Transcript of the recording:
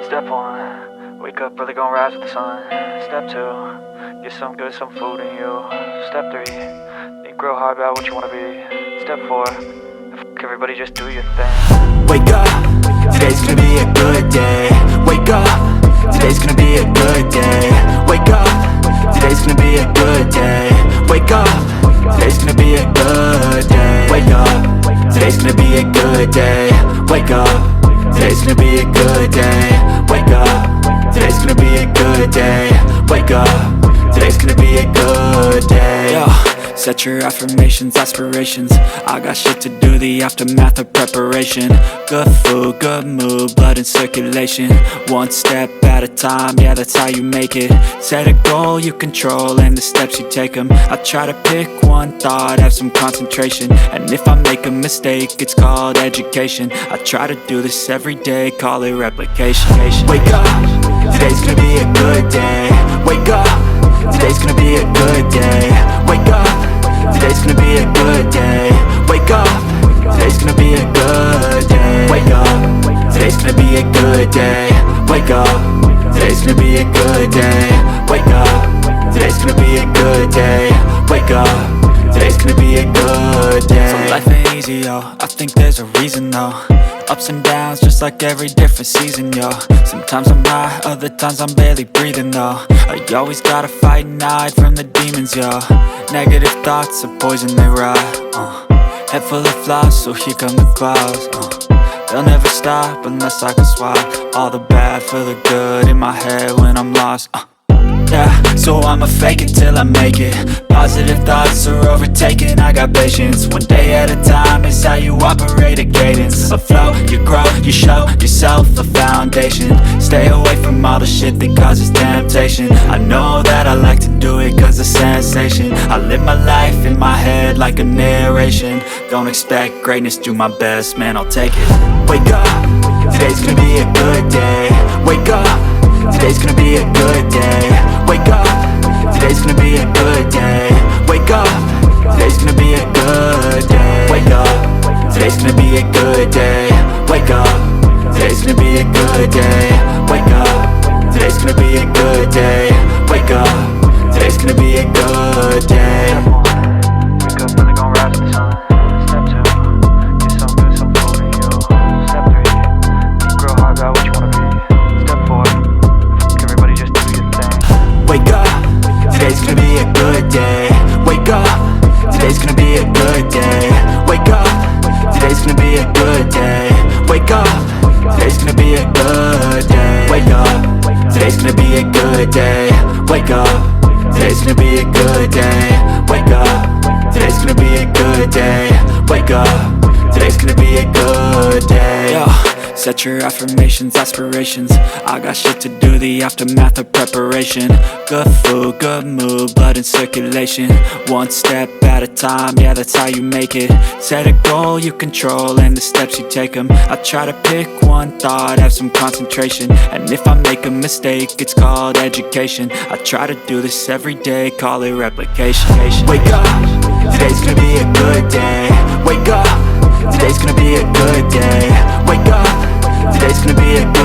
Step 1, wake up early, gonna rise with the sun. Step 2, get some good, some food in you. Step 3, think real hard about what you wanna be. Step 4, fuck everybody, just do your thing. Wake up, today's gonna be a good day. Wake up, today's gonna be a good day. Wake up, today's gonna be a good day. Wake up, today's gonna be a good day. Wake up, today's gonna be a good day. Wake up, today's gonna be a good day. Wake up, today's gonna be a good day. Wake up, today's gonna be a good day. Yo, set your affirmations, aspirations. I got shit to do, the aftermath of preparation. Good food, good mood, blood in circulation. One step at a time, yeah, that's how you make it. Set a goal you control and the steps you take them. I try to pick one thought, have some concentration. And if I make a mistake, it's called education. I try to do this every day, call it replication. Wake up, today's gonna be a good day. Wake up, today's gonna be a good day. Wake up, today's gonna be a good day. Wake up, today's gonna be a good day. Wake up, today's gonna be a good day. Wake up, today's gonna be a good day. Wake up, today's gonna be a good day. Wake up, today's gonna be a good day. So life ain't easy, yo, I think there's a reason though. Ups and downs, just like every different season, yo. Sometimes I'm high, other times I'm barely breathing, though. I always gotta fight and hide from the demons, yo. Negative thoughts are poison, they rot. Head full of flies, so here come the clouds. They'll never stop unless I can swap all the bad for the good in my head when I'm lost. Yeah, so I'ma fake it till I make it. Positive thoughts are overtaken, I got patience. One day at a time is how you operate a cadence. A flow, you grow, you show yourself a foundation. Stay away from all the shit that causes temptation. I know that I like to do it cause it's sensation. I live my life in my head like a narration. Don't expect greatness, do my best, man, I'll take it. Wake up, today's gonna be a good day. Wake up, today's gonna be a good day. Wake up, today's gonna be a good day. Wake up, today's gonna be a good day. Wake up, today's gonna be a good day. Wake up, today's gonna be a good day. Wake up, today's gonna be a good day. Wake up, today's gonna be a good day. Wake up early, gonna rise with the sun. Step 2, get some good, some food in you. Step 3, think real hard about what you wanna be. Step 4, fuck everybody, just do your thing. Wake up, today's gonna be a good day. Wake up, today's gonna be a good day. Wake up, today's gonna be a good day. Wake up, today's gonna be a good day. Wake up, today's gonna be a good day. Wake up, today's gonna be a good day. Wake up, today's gonna be a good day. Wake up, today's gonna be a good day. Yo, set your affirmations, aspirations. I got shit to do, the aftermath of preparation. Good food, good mood, blood in circulation. One step at a time, yeah, that's how you make it. Set a goal you control and the steps you take them. I try to pick one thought, have some concentration. And if I make a mistake, it's called education. I try to do this every day, call it replication. Wake up, today's gonna be a good day. Wake up, today's gonna be a good day. Wake up, today's gonna be a good